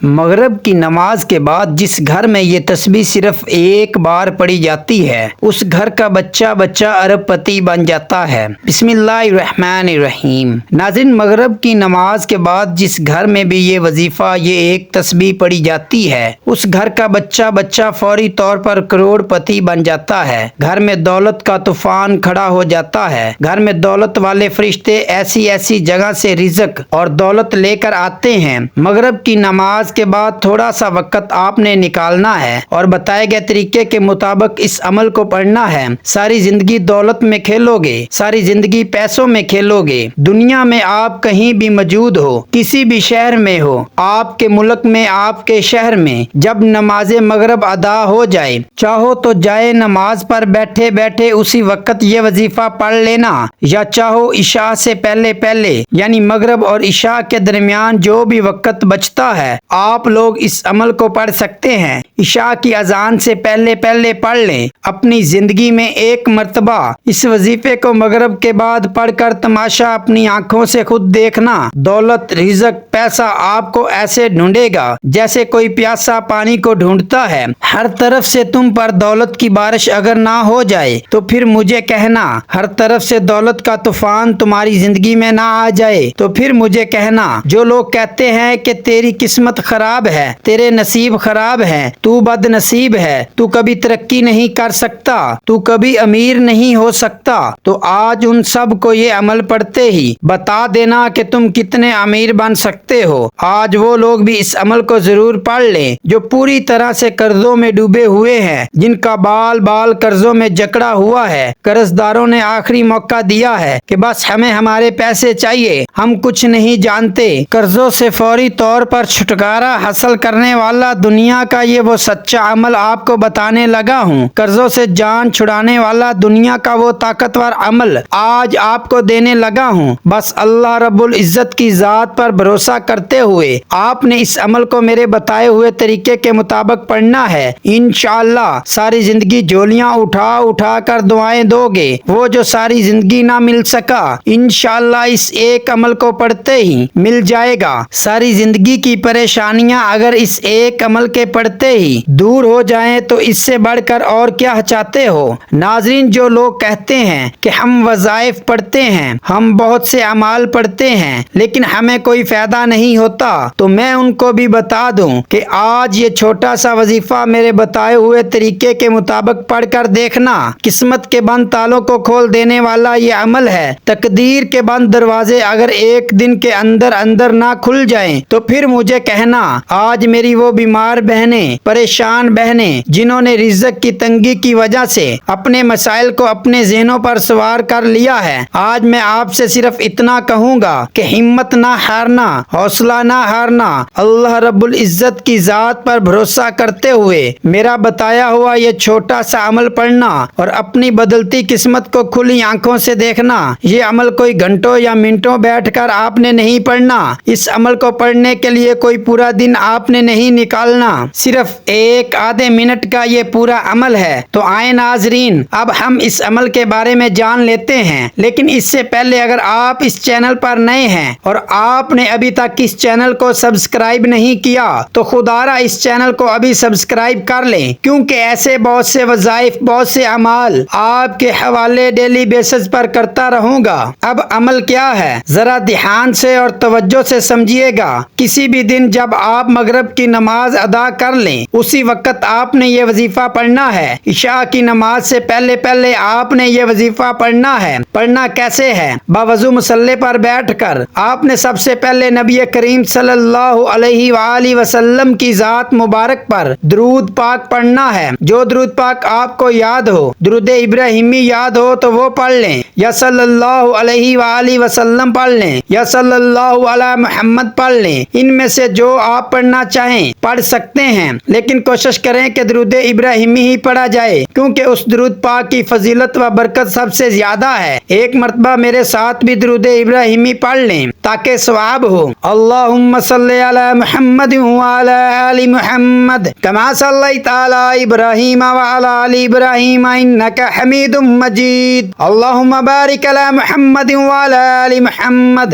مغرب کی نماز کے بعد جس گھر میں یہ تسبیح صرف ایک بار پڑھی جاتی ہے اس گھر کا بچہ ارب پتی بن جاتا ہے۔ بسم اللہ الرحمن الرحیم۔ ناظرین، مغرب کی نماز کے بعد جس گھر میں بھی یہ وظیفہ یہ ایک تسبیح پڑھی جاتی ہے اس گھر کا بچہ فوری طور پر کروڑ پتی بن جاتا ہے۔ گھر میں دولت کا طوفان کھڑا ہو جاتا ہے۔ گھر میں دولت والے فرشتے ایسی جگہ سے رزق اور دولت لے کر آتے ہیں۔ مغرب کی نماز کے بعد تھوڑا سا وقت آپ نے نکالنا ہے اور بتائے گئے طریقے کے مطابق اس عمل کو پڑھنا ہے۔ ساری زندگی دولت میں کھیلو گے، ساری زندگی پیسوں میں کھیلو گے۔ دنیا میں آپ کہیں بھی موجود ہو، کسی بھی شہر میں ہو، آپ کے ملک میں، آپ کے شہر میں، جب نماز مغرب ادا ہو جائے، چاہو تو جائے نماز پر بیٹھے بیٹھے اسی وقت یہ وظیفہ پڑھ لینا، یا چاہو عشاء سے پہلے یعنی مغرب اور عشاء کے درمیان جو بھی وقت بچتا ہے آپ لوگ اس عمل کو پڑھ سکتے ہیں۔ عشاء کی اذان سے پہلے پڑھ لیں۔ اپنی زندگی میں ایک مرتبہ اس وظیفے کو مغرب کے بعد پڑھ کر تماشا اپنی آنکھوں سے خود دیکھنا۔ دولت، رزق، پیسہ آپ کو ایسے ڈھونڈے گا جیسے کوئی پیاسا پانی کو ڈھونڈتا ہے۔ ہر طرف سے تم پر دولت کی بارش اگر نہ ہو جائے تو پھر مجھے کہنا۔ ہر طرف سے دولت کا طوفان تمہاری زندگی میں نہ آ جائے تو پھر مجھے کہنا۔ جو لوگ کہتے ہیں کہ تیری قسمت خراب ہے، تیرے نصیب خراب ہے، تو بد نصیب ہے، تو کبھی ترقی نہیں کر سکتا، تو کبھی امیر نہیں ہو سکتا، تو آج ان سب کو یہ عمل پڑھتے ہی بتا دینا کہ تم کتنے امیر بن سکتے ہو۔ آج وہ لوگ بھی اس عمل کو ضرور پڑھ لیں جو پوری طرح سے قرضوں میں ڈوبے ہوئے ہیں، جن کا بال قرضوں میں جکڑا ہوا ہے۔ قرض داروں نے آخری موقع دیا ہے کہ بس ہمیں ہمارے پیسے چاہیے، ہم کچھ نہیں جانتے۔ قرضوں سے فوری طور پر چھٹکارا حاصل کرنے والا دنیا کا یہ وہ سچا عمل آپ کو بتانے لگا ہوں۔ قرضوں سے جان چھڑانے والا دنیا کا وہ طاقتور عمل آج آپ کو دینے لگا ہوں۔ بس اللہ رب العزت کی ذات پر بھروسہ کرتے ہوئے آپ نے اس عمل کو میرے بتائے ہوئے طریقے کے مطابق پڑھنا ہے۔ انشاءاللہ ساری زندگی جھولیاں اٹھا کر دعائیں دو گے۔ وہ جو ساری زندگی نہ مل سکا انشاءاللہ اس ایک عمل کو پڑھتے ہی مل جائے گا۔ ساری زندگی کی پریشانیاں اگر اس ایک عمل کے پڑھتے ہی دور ہو جائیں تو اس سے بڑھ کر اور کیا چاہتے ہو۔ ناظرین، جو لوگ کہتے ہیں کہ ہم وظائف پڑھتے ہیں، ہم بہت سے اعمال پڑھتے ہیں لیکن ہمیں کوئی فائدہ نہیں ہوتا، تو میں ان کو بھی بتا دوں کہ آج یہ چھوٹا سا وظیفہ میرے بتائے ہوئے طریقے کے مطابق پڑھ کر دیکھنا۔ قسمت کے بند تالوں کو کھول دینے والا یہ عمل ہے۔ تقدیر کے بند دروازے اگر ایک دن کے اندر نہ کھل جائیں تو پھر مجھے کہنا۔ آج میری وہ بیمار بہنیں، پریشان بہنیں جنہوں نے رزق کی تنگی کی وجہ سے اپنے مسائل کو اپنے ذہنوں پر سوار کر لیا ہے، آج میں آپ سے صرف اتنا کہوں گا کہ ہمت نہ ہارنا، حوصلہ نہ ہارنا، اللہ رب العزت کی ذات پر بھروسہ کرتے ہوئے میرا بتایا ہوا یہ چھوٹا سا عمل پڑھنا اور اپنی بدلتی قسمت کو کھلی آنکھوں سے دیکھنا۔ یہ عمل کوئی گھنٹوں یا منٹوں بیٹھ کر آپ نے نہیں پڑھنا۔ اس عمل کو پڑھنے کے لیے کوئی پورا دن آپ نے نہیں نکالنا، صرف ایک آدھے منٹ کا یہ پورا عمل ہے۔ تو آئیں ناظرین، اب ہم اس عمل کے بارے میں جان لیتے ہیں، لیکن اس سے پہلے اگر آپ اس چینل پر نئے ہیں اور آپ نے ابھی تک اس چینل کو سبسکرائب نہیں کیا تو خدارا اس چینل کو ابھی سبسکرائب کر لیں، کیونکہ ایسے بہت سے وظائف، بہت سے اعمال آپ کے حوالے ڈیلی بیسس پر کرتا رہوں گا۔ اب عمل کیا ہے ذرا دھیان سے اور توجہ سے سمجھیے گا۔ کسی بھی دن جب آپ مغرب کی نماز ادا کر لیں اسی وقت آپ نے یہ وظیفہ پڑھنا ہے۔ عشاء کی نماز سے پہلے آپ نے یہ وظیفہ پڑھنا ہے۔ پڑھنا کیسے ہے؟ باوضو مصلی پر بیٹھ کر آپ نے سب سے پہلے نبی کریم صلی اللہ علیہ وآلہ وسلم کی ذات مبارک پر درود پاک پڑھنا ہے۔ جو درود پاک آپ کو یاد ہو، درود ابراہیمی یاد ہو تو وہ پڑھ لیں، یا صلی اللہ علیہ وآلہ وسلم پڑھ لیں، یا صلی اللہ علی محمد پڑھ لیں۔ ان میں سے جو آپ پڑھنا چاہیں پڑھ سکتے ہیں، لیکن کوشش کریں کہ درود ابراہیمی ہی پڑھا جائے، کیونکہ اس درود پاک کی فضیلت و برکت سب سے زیادہ ہے۔ ایک مرتبہ میرے ساتھ بھی درود ابراہیمی پڑھ لیں تاکہ ثواب ہو۔ اللہم صلی علی محمد وعلی آل محمد کما صلیت علی ابراہیم وعلی آل ابراہیم انک حمید مجید۔ اللہم بارک علی محمد وعلی آل محمد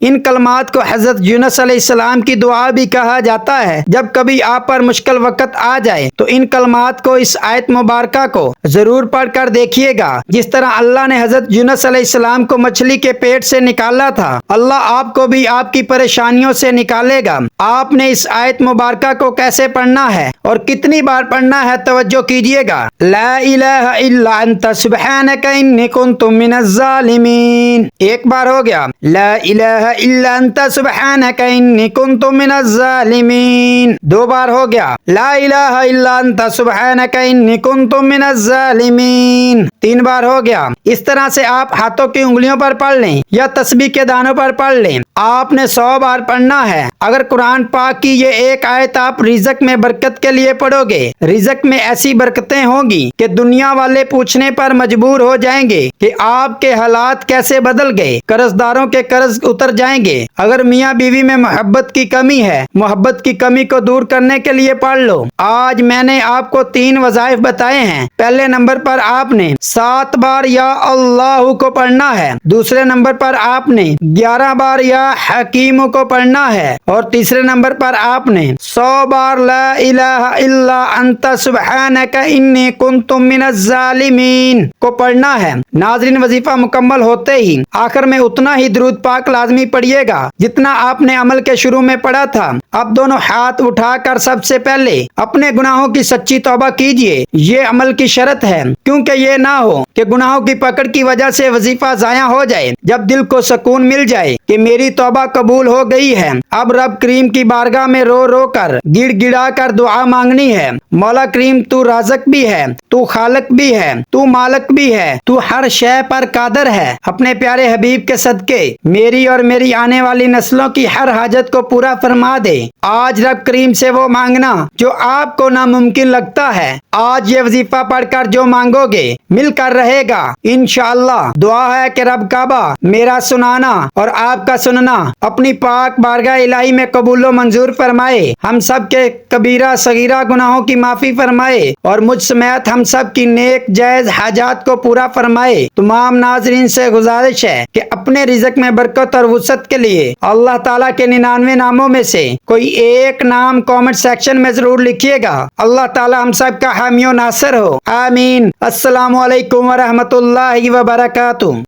ان کلمات کو حضرت یونس علیہ السلام کی دعا بھی کہا جاتا ہے۔ جب کبھی آپ پر مشکل وقت آ جائے تو ان کلمات کو، اس آیت مبارکہ کو ضرور پڑھ کر دیکھیے گا۔ جس طرح اللہ نے حضرت یونس علیہ السلام کو مچھلی کے پیٹ سے نکالا تھا، اللہ آپ کو بھی آپ کی پریشانیوں سے نکالے گا۔ آپ نے اس آیت مبارکہ کو کیسے پڑھنا ہے اور کتنی بار پڑھنا ہے، توجہ کیجیے گا۔ لا الہ الا انت سبحانک انی کنت من الظالمین، ایک بار ہو گیا۔ لا الہ الا انت سبحانک انی کنت من الظالمین، دو بار ہو گیا۔ لا الہ الا انت سبحانک انی کنت من الظالمین، تین بار ہو گیا۔ اس طرح سے آپ ہاتھوں کی انگلیوں پر پڑھ لیں یا تسبیح کے دانوں پر پڑھ لیں۔ آپ نے 100 بار پڑھنا ہے۔ اگر قرآن پاک کی یہ ایک آیت آپ رزق میں برکت کے لیے پڑھو گے، رزق میں ایسی برکتیں ہوں گی کہ دنیا والے پوچھنے پر مجبور ہو جائیں گے کہ آپ کے حالات کیسے بدل گئے۔ قرض داروں کے قرض اتر جائیں گے۔ اگر میاں بیوی میں محبت کی کمی ہے، محبت کی کمی کو دور کرنے کے لیے پڑھ لو۔ آج میں نے آپ کو 3 وظائف بتائے ہیں۔ پہلے نمبر پر آپ نے 7 بار یا اللہ کو پڑھنا ہے، دوسرے نمبر پر آپ نے 11 بار یا حکیم کو پڑھنا ہے، اور تیسرے نمبر پر آپ نے 100 بار لا الہ الا انت سبحانک انی کنت من الظالمین کو پڑھنا ہے۔ ناظرین، وظیفہ مکمل ہوتے ہی آخر میں اتنا ہی درود پاک لازمی پڑھیے گا جتنا آپ نے عمل کے شروع میں پڑھا تھا۔ اب دونوں ہاتھ اٹھا کر سب سے پہلے اپنے گناہوں کی سچی توبہ کیجیے، یہ عمل کی شرط ہے، کیونکہ یہ نہ ہو کہ گناہوں کی پکڑ کی وجہ سے وظیفہ ضائع ہو جائے۔ جب دل کو سکون مل جائے کہ میری توبہ قبول ہو گئی ہے، اب رب کریم کی بارگاہ میں رو رو کر، گڑ گڑا کر دعا مانگنی ہے۔ مولا کریم، تو رازق بھی ہے، تو خالق بھی ہے، تو مالک بھی ہے، تو ہر شے پر قادر ہے۔ اپنے پیارے حبیب کے صدقے میری اور میری آنے والی نسلوں کی ہر حاجت کو پورا فرما دے۔ آج رب کریم سے وہ مانگنا جو آپ کو ناممکن لگتا ہے۔ آج یہ وظیفہ پڑھ کر جو مانگو گے مل کر رہے گا انشاءاللہ۔ دعا ہے کہ رب کعبہ میرا سنانا اور آپ کا سننا اپنی پاک بارگاہ الہی میں قبول و منظور فرمائے، ہم سب کے کبیرہ صغیرہ گناہوں کی معافی فرمائے، اور مجھ سمیت ہم سب کی نیک جائز حاجات کو پورا فرمائے۔ تمام ناظرین سے گزارش ہے کہ اپنے رزق میں برکت اور وسعت کے لیے اللہ تعالیٰ کے 99 ناموں میں سے کوئی ایک نام کامنٹ سیکشن میں ضرور لکھیے گا۔ اللہ تعالیٰ ہم سب کا حامی و ناصر ہو، آمین۔ السلام علیکم ورحمۃ اللہ وبرکاتہ۔